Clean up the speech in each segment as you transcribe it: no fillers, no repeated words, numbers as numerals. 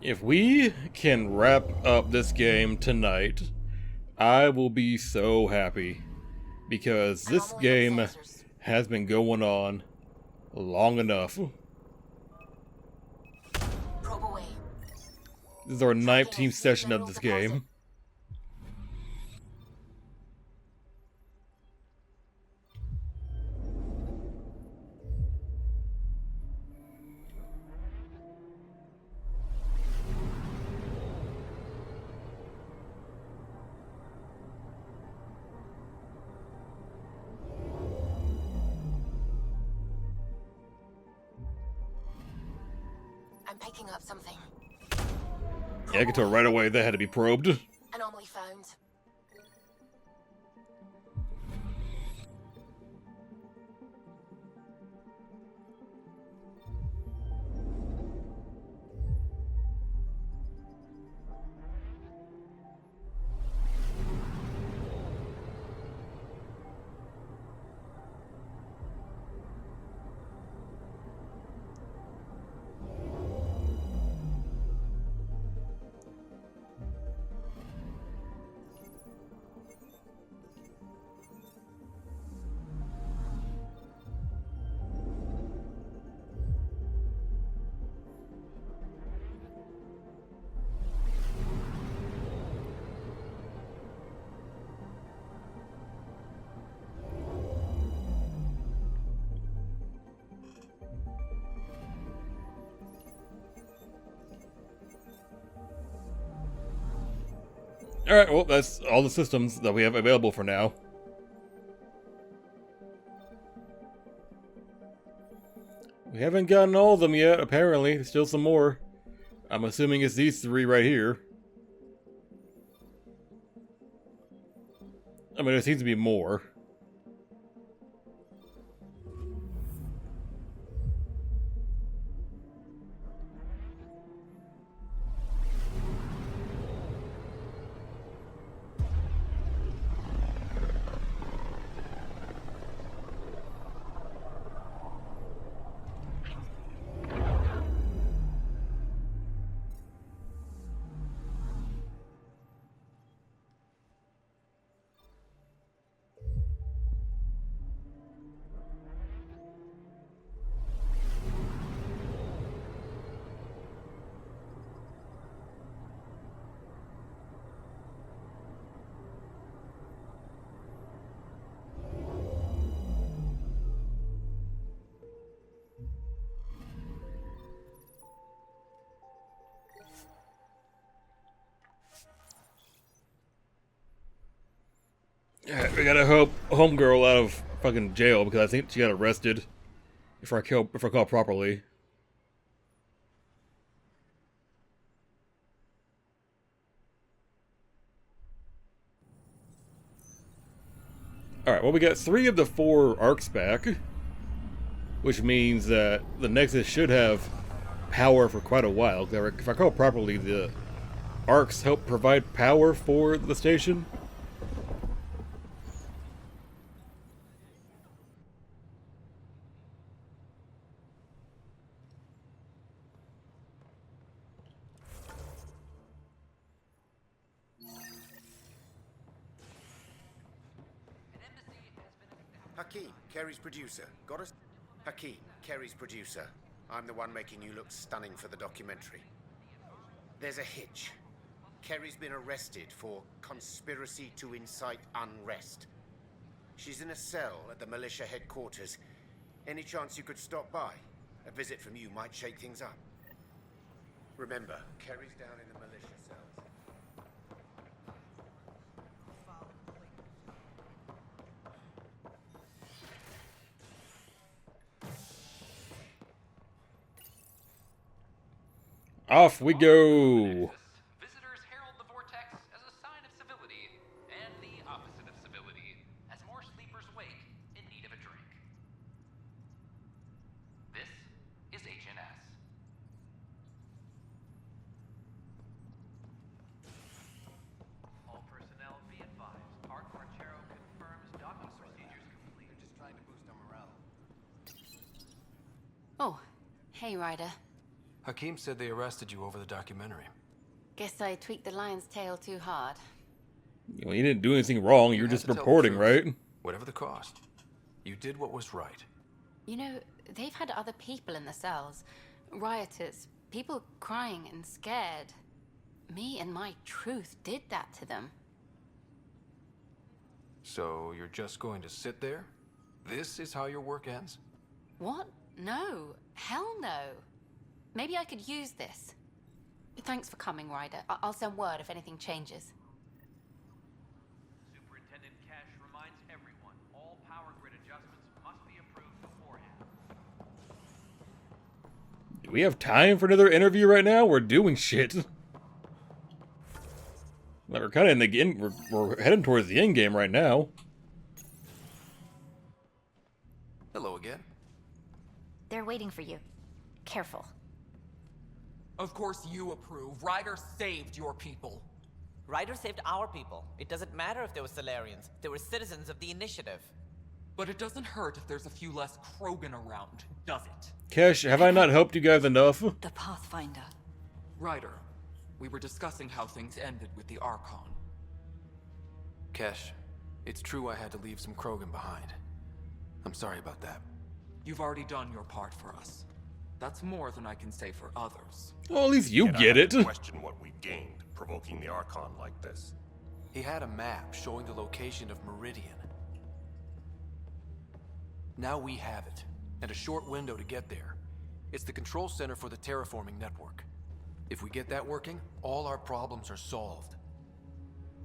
If we can wrap up this game tonight, I will be so happy. Because this Anomaly on game sensors. has been going on long enough. Probe away. This is our Tracking 19th a heat session of mineral this deposit. game. I'm picking up something. Yeah, I can tell right away that had to be probed. Anomaly found. Alright, well, that's all the systems that we have available for now. We haven't gotten all of them yet, apparently. There's still some more. I'm assuming it's these three right here. I mean, there seems to be more. Yeah, we gotta help Homegirl out of fucking jail because I think she got arrested. If I recall properly. Alright, well we got 3 of the 4 arcs back. Which means that the Nexus should have power for quite a while. If I recall properly, the arcs help provide power for the station. Hakeem, Kerry's producer. Got us? Hakeem, Kerry's producer. I'm the one making you look stunning for the documentary. There's a hitch. Kerry's been arrested for conspiracy to incite unrest. She's in a cell at the militia headquarters. Any chance you could stop by? A visit from you might shake things up. Remember, Kerry's down in the militia cells. Off we go! Visitors herald the vortex as a sign of civility, and the opposite of civility, as more sleepers wake in need of a drink. This is HNS. All personnel be advised. Art Marchero confirms docking procedures complete. They're just trying to boost our morale. Oh, hey, Ryder. Hakim said they arrested you over the documentary. Guess I tweaked the lion's tail too hard. You know, you didn't do anything wrong. You're had just to tell the reporting, truth, right? Whatever the cost. You did what was right. You know, they've had other people in the cells. Rioters, people crying and scared. Me and my truth did that to them. So you're just going to sit there? This is how your work ends? What? No. Hell no. Maybe I could use this. Thanks for coming, Ryder. I'll send word if anything changes. Superintendent Cash reminds everyone all power grid adjustments must be approved beforehand. Do we have time for another interview right now? We're doing shit. Like, we're kind of in the end. We're heading towards the end game right now. Hello again. They're waiting for you. Careful. Of course you approve. Ryder saved your people. Ryder saved our people. It doesn't matter if they were Solarians. They were citizens of the Initiative. But it doesn't hurt if there's a few less Krogan around, does it? Kesh, have I not helped you guys enough? The Pathfinder. Ryder, we were discussing how things ended with the Archon. Kesh, it's true I had to leave some Krogan behind. I'm sorry about that. You've already done your part for us. That's more than I can say for others. Well, at least you And get I it. have to question what we gained provoking the Archon like this. He had a map showing the location of Meridian. Now we have it, and a short window to get there. It's the control center for the terraforming network. If we get that working, all our problems are solved.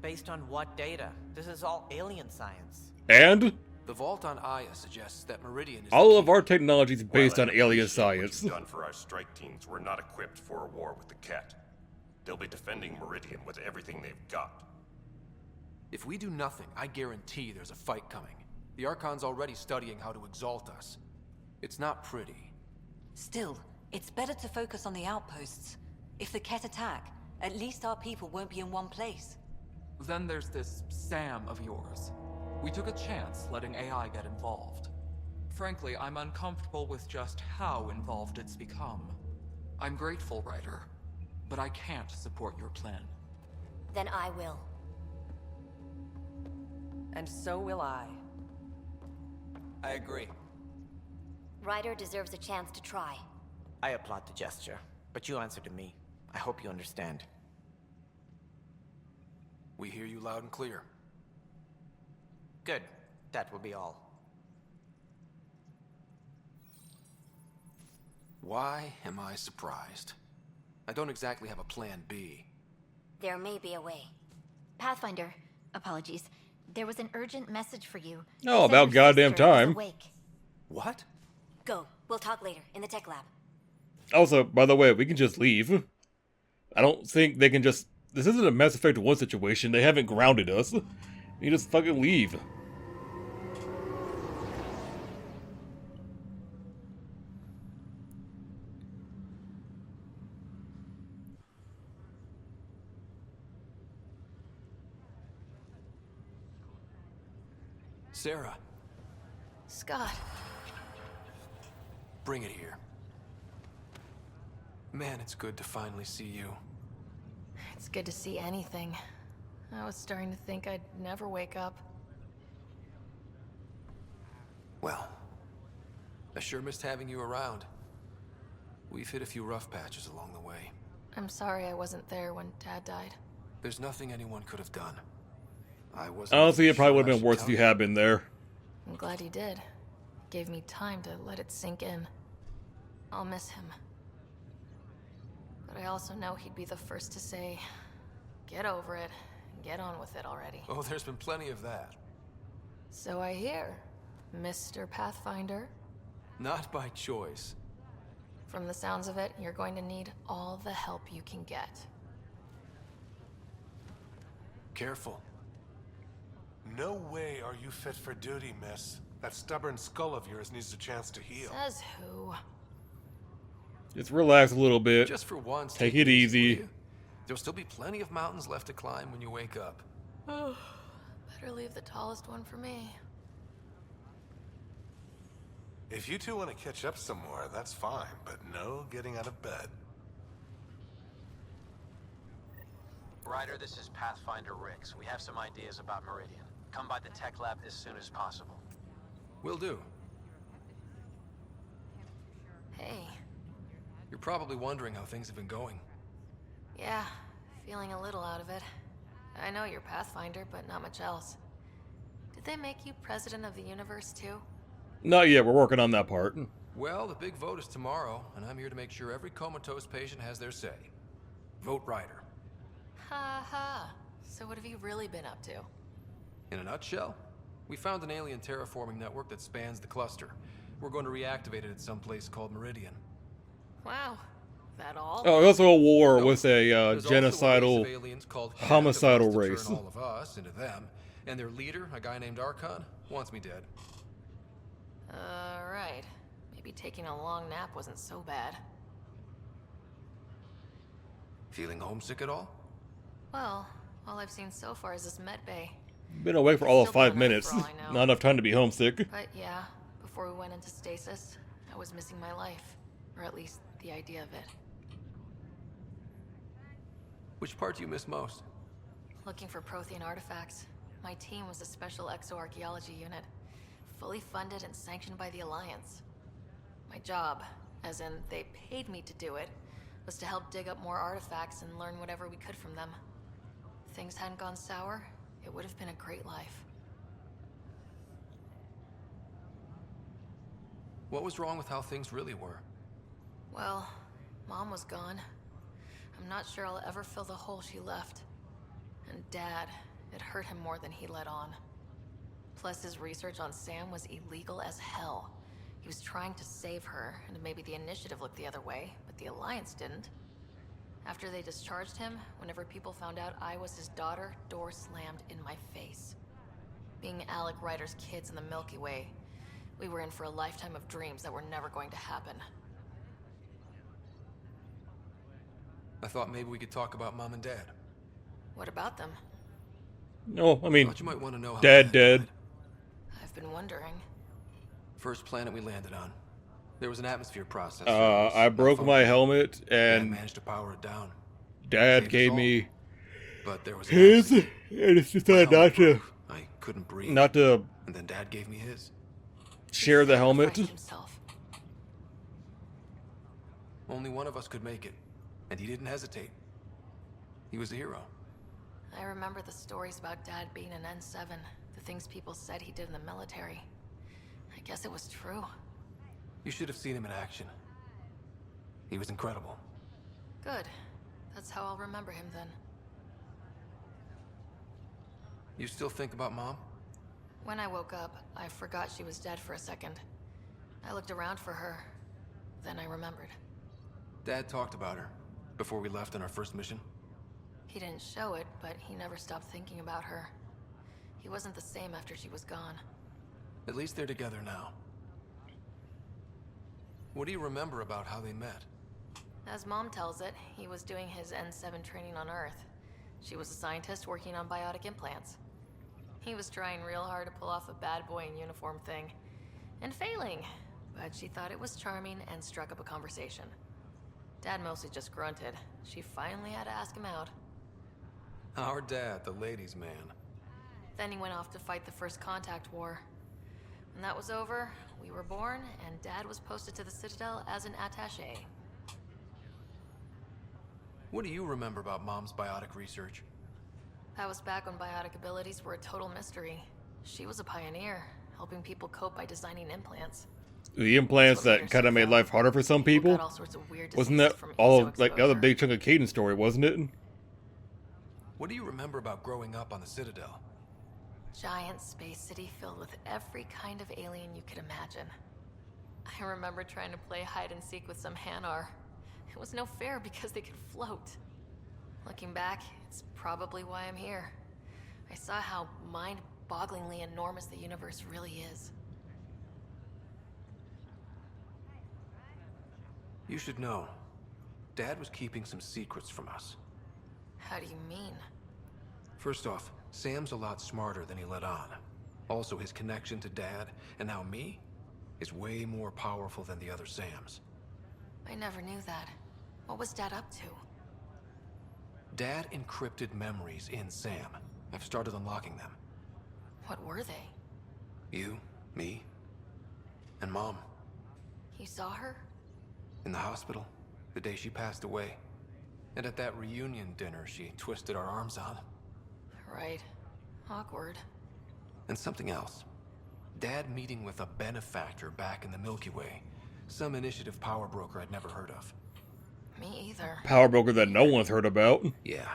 Based on what data? This is all alien science. And The vault on Aya suggests that Meridian is all the of key. our technology is based While on I alien appreciate what science. you've done for our strike teams, we're not equipped for a war with the Cat. They'll be defending Meridian with everything they've got. If we do nothing, I guarantee there's a fight coming. The Archon's already studying how to exalt us. It's not pretty. Still, it's better to focus on the outposts. If the Ket attack, at least our people won't be in one place. Then there's this Sam of yours. We took a chance letting AI get involved. Frankly, I'm uncomfortable with just how involved it's become. I'm grateful, Ryder, but I can't support your plan. Then I will. And so will I. I agree. Ryder deserves a chance to try. I applaud the gesture, but you answer to me. I hope you understand. We hear you loud and clear. Good. That will be all. Why am I surprised? I don't exactly have a plan B. There may be a way. Pathfinder, apologies. There was an urgent message for you. Oh, They said about your goddamn sister is time. awake. What? Go. We'll talk later in the tech lab. Also, by the way, we can just leave. I don't think they can just... This isn't a Mass Effect 1 situation. They haven't grounded us. You just fucking leave. Sarah, Scott. bring it here. Man, it's good to finally see you. It's good to see anything. I was starting to think I'd never wake up. Well, I sure missed having you around. We've hit a few rough patches along the way. I'm sorry I wasn't there when Dad died. There's nothing anyone could have done. I wasn't. Honestly, it probably sure would I have been should worse tell if you had been there. I'm glad he did. Gave me time to let it sink in. I'll miss him. But I also know he'd be the first to say, get over it, and get on with it already. Oh, there's been plenty of that. So I hear, Mr. Pathfinder. Not by choice. From the sounds of it, you're going to need all the help you can get. Careful. No way are you fit for duty, miss. That stubborn skull of yours needs a chance to heal. Says who? Just relax a little bit. Just for once, Take it easy. will you? There'll still be plenty of mountains left to climb when you wake up. Oh, better leave the tallest one for me. If you two want to catch up some more, that's fine, but no getting out of bed. Ryder, this is Pathfinder Rix. We have some ideas about Meridian. Come by the tech lab as soon as possible. Will do. Hey. You're probably wondering how things have been going. Yeah, feeling a little out of it. I know you're Pathfinder, but not much else. Did they make you president of the universe too? Not yet, we're working on that part. Well, the big vote is tomorrow, and I'm here to make sure every comatose patient has their say. Vote Ryder. Ha ha. So what have you really been up to? In a nutshell, we found an alien terraforming network that spans the cluster. We're going to reactivate it at some place called Meridian. Wow. That all? Oh, also a war Nope. with a There's genocidal, also a race of aliens called homicidal that wants to race. turn all of us into them, and their leader, a guy named Archon, wants me dead. Right. Maybe taking a long nap wasn't so bad. Feeling homesick at all? Well, all I've seen so far is this med bay. Been awake for all of Still 5 going on minutes. for all I know. Not enough time to be homesick. But yeah, before we went into stasis, I was missing my life. Or at least the idea of it. Which part do you miss most? Looking for Prothean artifacts. My team was a special exoarchaeology unit. Fully funded and sanctioned by the Alliance. My job, as in they paid me to do it, was to help dig up more artifacts and learn whatever we could from them. If things hadn't gone sour, it would have been a great life. What was wrong with how things really were? Well, Mom was gone. I'm not sure I'll ever fill the hole she left. And Dad, it hurt him more than he let on. Plus, his research on Sam was illegal as hell. He was trying to save her, and maybe the Initiative looked the other way, but the Alliance didn't. After they discharged him, whenever people found out I was his daughter, doors slammed in my face. Being Alec Ryder's kids in the Milky Way, we were in for a lifetime of dreams that were never going to happen. I thought maybe we could talk about Mom and Dad. What about them? No, I mean, Thought you might want to know how Dad dead. died. I've been wondering. First planet we landed on. There was an atmosphere process. I broke my helmet Dad and managed to power it down. Dad Saved us gave all. me But there was an his, accident. and it's decided My not helmet to, broke. I couldn't breathe. not to And then Dad gave me his. share the helmet. Sacrificed himself. Only one of us could make it, and he didn't hesitate. He was a hero. I remember the stories about Dad being an N7, the things people said he did in the military. I guess it was true. You should have seen him in action. He was incredible. Good. That's how I'll remember him then. You still think about Mom? When I woke up, I forgot she was dead for a second. I looked around for her. Then I remembered. Dad talked about her before we left on our first mission. He didn't show it, but he never stopped thinking about her. He wasn't the same after she was gone. At least they're together now. What do you remember about how they met? As Mom tells it, he was doing his N7 training on Earth. She was a scientist working on biotic implants. He was trying real hard to pull off a bad boy in uniform thing. And failing, but she thought it was charming and struck up a conversation. Dad mostly just grunted. She finally had to ask him out. Our dad, the ladies' man. Then he went off to fight the first contact war. When that was over, we were born, and Dad was posted to the Citadel as an attaché. What do you remember about Mom's biotic research? That was back when biotic abilities were a total mystery. She was a pioneer, helping people cope by designing implants. The implants that kind of made life harder for some people. Got all sorts of weird Wasn't diseases that from all exo like the other exposure. big chunk of Caden's story, wasn't it? What do you remember about growing up on the Citadel? Giant space city filled with every kind of alien you could imagine. I remember trying to play hide and seek with some Hanar. It was no fair because they could float. Looking back, it's probably why I'm here. I saw how mind-bogglingly enormous the universe really is. You should know. Dad was keeping some secrets from us. How do you mean? First off, Sam's a lot smarter than he let on. Also, his connection to Dad, and now me, is way more powerful than the other Sams. I never knew that. What was Dad up to? Dad encrypted memories in Sam. I've started unlocking them. What were they? You, me, and Mom. You saw her? In the hospital, the day she passed away. And at that reunion dinner she twisted our arms on. Right. Awkward. And something else. Dad meeting with a benefactor back in the Milky Way. Some initiative power broker I'd never heard of. Me either. Power broker that no one's heard about. Yeah.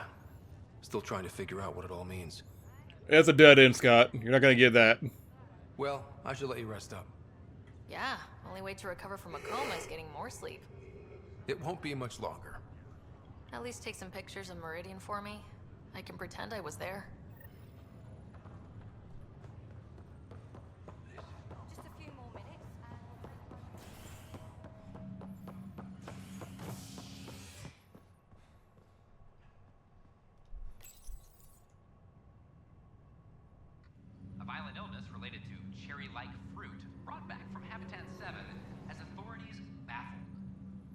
Still trying to figure out what it all means. It's a dead end, Scott. You're not gonna get that. Well, I should let you rest up. Yeah, only way to recover from a coma is getting more sleep. It won't be much longer. At least take some pictures of Meridian for me. I can pretend I was there. Just a few more minutes A violent illness related to cherry-like fruit brought back from Habitat 7 has authorities baffled.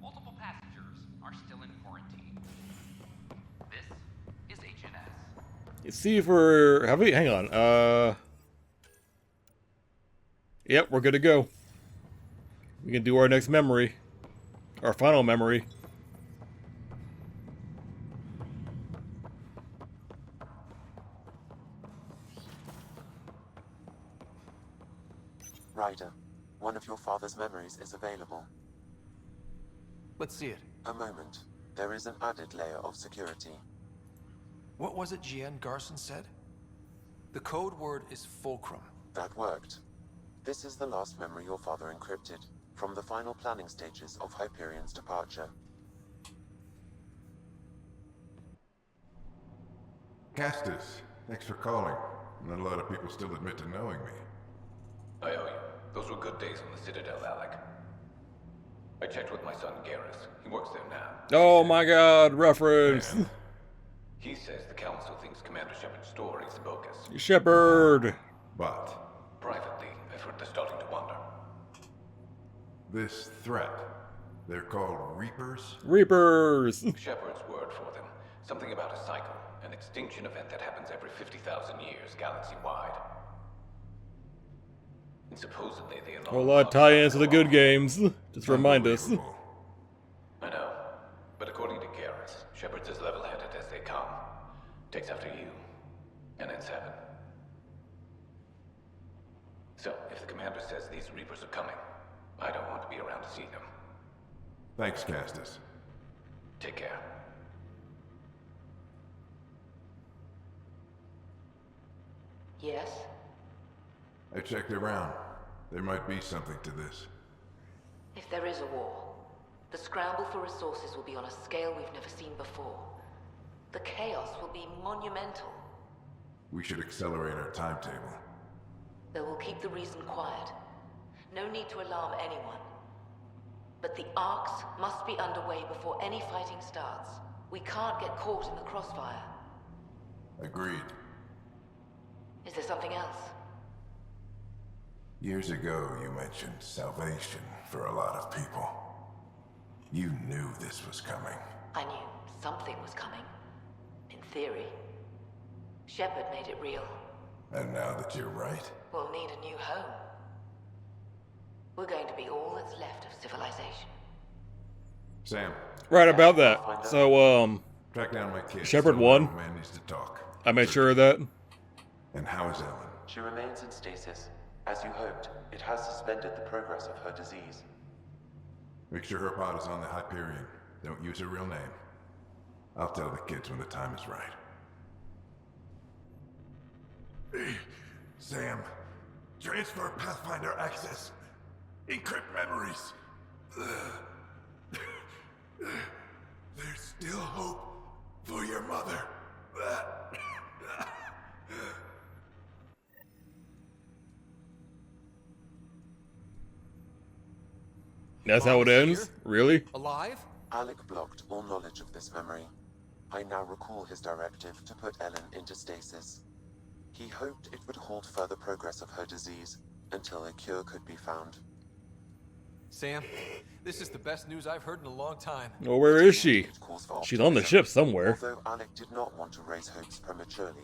Multiple passengers are still in quarantine. This is HNS. Let's see if we're... Have we... Hang on. Yep, we're good to go. We can do our next memory. Our final memory. Ryder, one of your father's memories is available. Let's see it. A moment. There is an added layer of security. What was it Gian Garson said? The code word is fulcrum. That worked. This is the last memory your father encrypted, from the final planning stages of Hyperion's departure. Castus, thanks for calling. Not a lot of people still admit to knowing me. I owe you. Those were good days on the Citadel, Alec. I checked with my son Garrus. He works there now. Oh my god, reference. Man. He says the Council thinks Commander Shepard's story is bogus. Shepard. But privately, I've heard they're starting to wonder. This threat, they're called Reapers? Reapers! Shepard's word for them. Something about a cycle, an extinction event that happens every 50,000 years, galaxy-wide. And supposedly they A lot of tie-ins to the good games. Just remind us. I know. But according to Garrus, Shepard's as level-headed as they come. Takes after you. And it's heaven. So, if the commander says these Reapers are coming, I don't want to be around to see them. Thanks, Castus. Take care. Yes? I checked around. There might be something to this. If there is a war, the scramble for resources will be on a scale we've never seen before. The chaos will be monumental. We should accelerate our timetable. Though we'll keep the reason quiet. No need to alarm anyone. But the arcs must be underway before any fighting starts. We can't get caught in the crossfire. Agreed. Is there something else? Years ago, you mentioned salvation for a lot of people. You knew this was coming. I knew something was coming. In theory. Shepard made it real. And now that you're right, We'll need a new home. We're going to be all that's left of civilization. Sam. Right about that. So, track down my kid. Shepard won. Man needs to talk. I made sure of that. And how is Ellen? She remains in stasis. As you hoped, it has suspended the progress of her disease. Make sure her pod is on the Hyperion. Don't use her real name. I'll tell the kids when the time is right. Hey, Sam. Transfer Pathfinder access. Encrypt memories. There's still hope for your mother. That's how it ends? Really? Alive? Alec blocked all knowledge of this memory. I now recall his directive to put Ellen into stasis. He hoped it would halt further progress of her disease until a cure could be found. Sam, this is the best news I've heard in a long time. Well, where is she? She's on the ship somewhere. Although Alec did not want to raise hopes prematurely.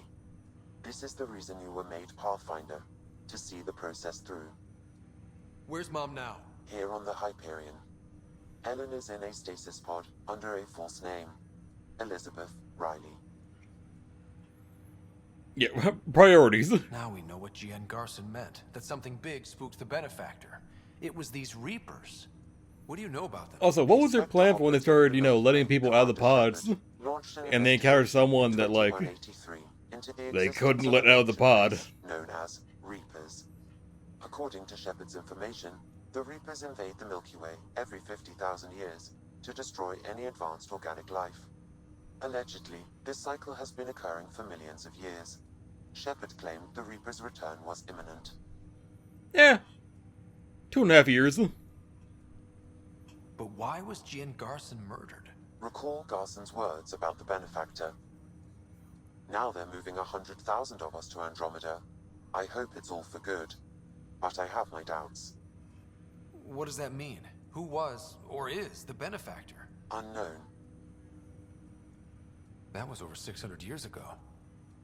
This is the reason you were made Pathfinder, to see the process through. Where's Mom now? Here on the Hyperion. Ellen is in a stasis pod under a false name. Elizabeth Riley. Yeah, priorities. Now we know what G.N. Garson meant. That something big spooked the Benefactor. It was these Reapers. What do you know about them? Also, what was their plan for when they started, you know, letting people out of the pods? And they encountered someone that, like, they couldn't let out of the pod. Known as Reapers. According to Shepard's information, the Reapers invade the Milky Way every 50,000 years to destroy any advanced organic life. Allegedly, this cycle has been occurring for millions of years. Shepard claimed the Reapers' return was imminent. Yeah. 2.5 years. But why was G.N. Garson murdered? Recall Garson's words about the Benefactor. Now they're moving 100,000 of us to Andromeda. I hope it's all for good, but I have my doubts. What does that mean? Who was, or is, the Benefactor? Unknown. That was over 600 years ago.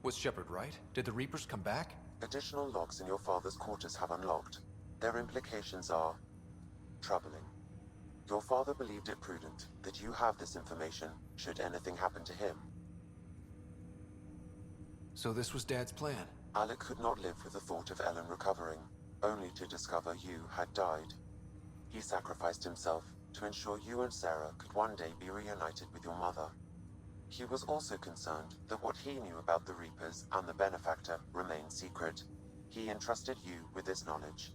Was Shepard right? Did the Reapers come back? Additional logs in your father's quarters have unlocked. Their implications are troubling. Your father believed it prudent that you have this information should anything happen to him. So this was Dad's plan? Alec could not live with the thought of Ellen recovering, only to discover you had died. He sacrificed himself to ensure you and Sarah could one day be reunited with your mother. He was also concerned that what he knew about the Reapers and the Benefactor remained secret. He entrusted you with this knowledge.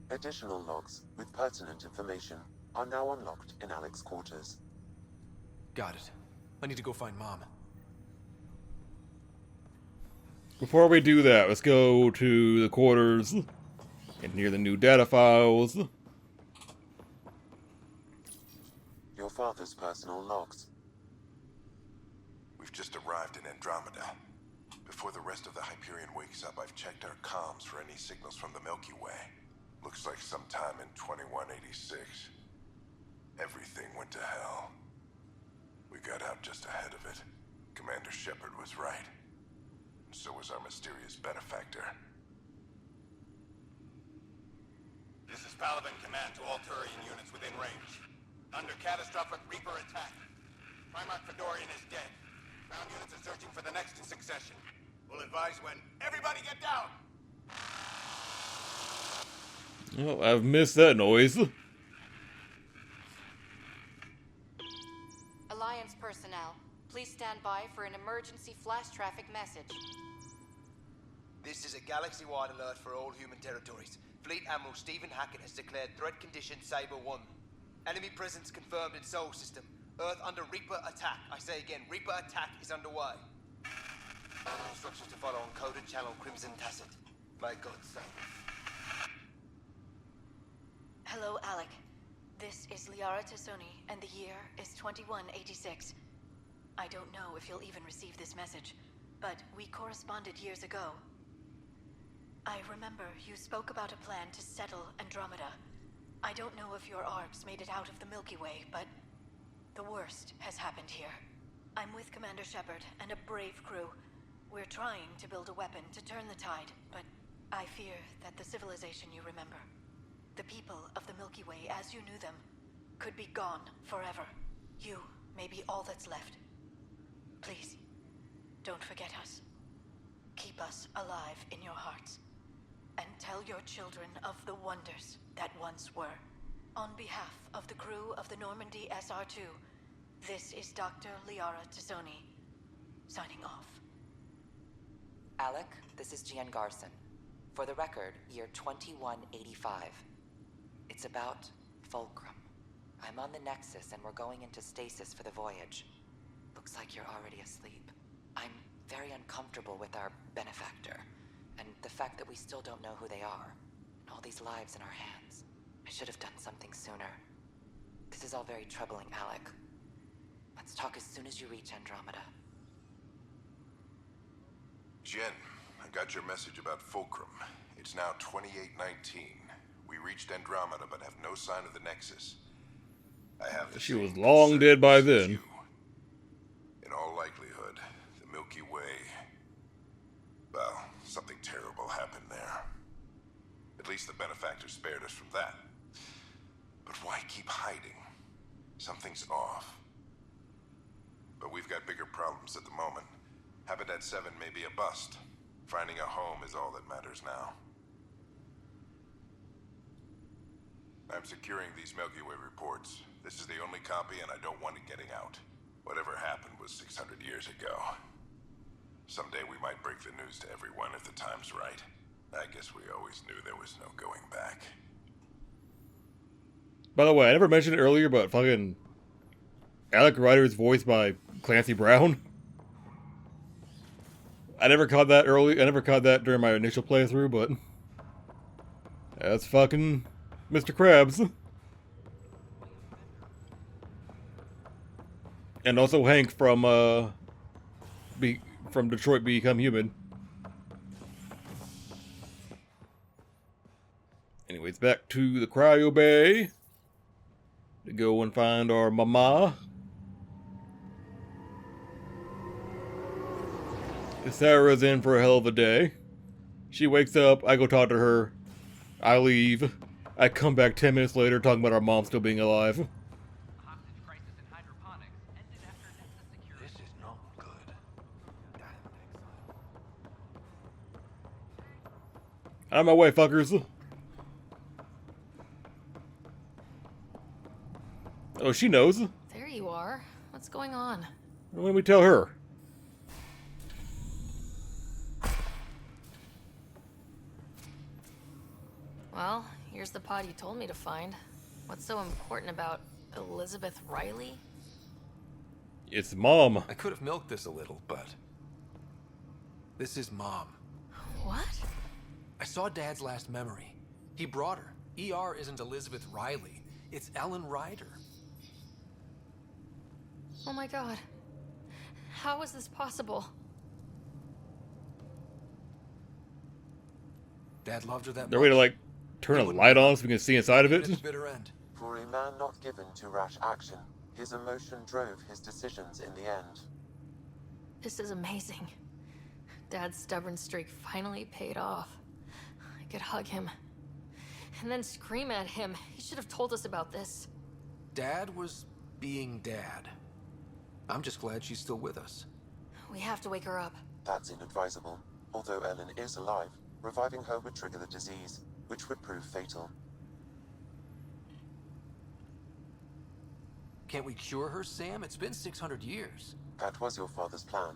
Additional logs with pertinent information are now unlocked in Alec's quarters. Got it. I need to go find Mom. Before we do that, let's go to the quarters and near the new data files. Your father's personal logs. We've just arrived in Andromeda. Before the rest of the Hyperion wakes up, I've checked our comms for any signals from the Milky Way. Looks like sometime in 2186. Everything went to hell. We got out just ahead of it. Commander Shepard was right. And so was our mysterious Benefactor. This is Paladin Command to all Turian units within range. Under catastrophic Reaper attack. Primarch Fedorian is dead. Ground units are searching for the next in succession. We'll advise when. Everybody get down! Oh, I've missed that noise. Alliance personnel, please stand by for an emergency flash traffic message. This is a galaxy-wide alert for all human territories. Fleet Admiral Stephen Hackett has declared threat condition Saber 1. Enemy presence confirmed in Sol System. Earth under Reaper attack. I say again, Reaper attack is underway. Instructions to follow on coded channel Crimson Tacit. May God save. Hello, Alec. This is Liara Tassoni, and the year is 2186. I don't know if you'll even receive this message, but we corresponded years ago. I remember you spoke about a plan to settle Andromeda. I don't know if your arcs made it out of the Milky Way, but the worst has happened here. I'm with Commander Shepard and a brave crew. We're trying to build a weapon to turn the tide, but I fear that the civilization you remember, the people of the Milky Way as you knew them, could be gone forever. You may be all that's left. Please, don't forget us. Keep us alive in your hearts. And tell your children of the wonders that once were. On behalf of the crew of the Normandy SR-2, this is Dr. Liara Tassoni, signing off. Alec, this is G.N. Garson. For the record, year 2185. It's about Fulcrum. I'm on the Nexus and we're going into stasis for the voyage. Looks like you're already asleep. I'm very uncomfortable with our Benefactor, and the fact that we still don't know who they are, and all these lives in our hands. I should have done something sooner. This is all very troubling, Alec. Let's talk as soon as you reach Andromeda. Jen, I got your message about Fulcrum. It's now 2819. We reached Andromeda, but have no sign of the Nexus. I have the She same was long dead by concerns as then. you. In all likelihood, the Milky Way... Well, something terrible happened there. At least the benefactor spared us from that. But why keep hiding? Something's off. But we've got bigger problems at the moment. Habitat 7 may be a bust. Finding a home is all that matters now. I'm securing these Milky Way reports. This is the only copy, and I don't want it getting out. Whatever happened was 600 years ago. Someday we might break the news to everyone if the time's right. I guess we always knew there was no going back. By the way, I never mentioned it earlier, but fucking Alec Ryder is voiced by Clancy Brown. I never caught that early. I never caught that during my initial playthrough, but that's fucking Mr. Krabs. And also Hank from Detroit Become Human. Anyways, back to the Cryo Bay to go and find our mama. Sarah's in for a hell of a day. She wakes up, I go talk to her, I leave. I come back 10 minutes later talking about our mom still being alive. This is not good. Out of my way, fuckers. Oh, she knows. There you are. What's going on? Why don't we tell her? Well, here's the pod you told me to find. What's so important about Elizabeth Riley? It's Mom. I could have milked this a little, but this is Mom. What? I saw Dad's last memory. He brought her. ER isn't Elizabeth Riley. It's Ellen Ryder. Oh my god. How is this possible? Dad loved her that They're much. way to like turn a light on so we can see inside of it. Bitter end. For a man not given to rash action, his emotion drove his decisions in the end. This is amazing. Dad's stubborn streak finally paid off. I could hug him. And then scream at him. He should have told us about this. Dad was being Dad. I'm just glad she's still with us. We have to wake her up. That's inadvisable. Although Ellen is alive, reviving her would trigger the disease, which would prove fatal. Can't we cure her, Sam? It's been 600 years. That was your father's plan.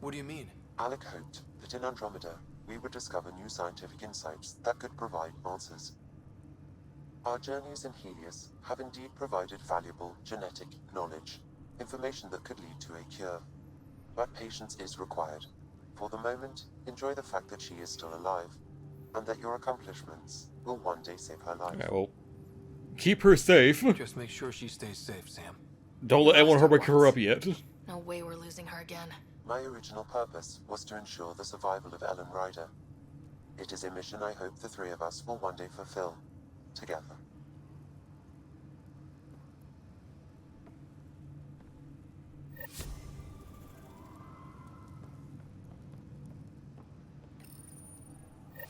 What do you mean? Alec hoped that in Andromeda, we would discover new scientific insights that could provide answers. Our journeys in Helios have indeed provided valuable genetic knowledge, information that could lead to a cure. But patience is required. For the moment, enjoy the fact that she is still alive, and that your accomplishments will one day save her life. Okay, well, keep her safe. Just make sure she stays safe, Sam. Don't let anyone wake her up yet. No way we're losing her again. My original purpose was to ensure the survival of Ellen Ryder. It is a mission I hope the three of us will one day fulfill, together.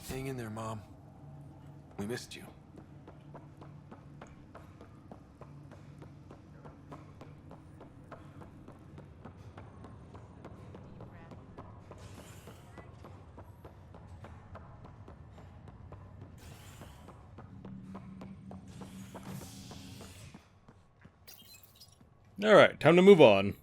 Hang in there, Mom. We missed you. Alright, time to move on.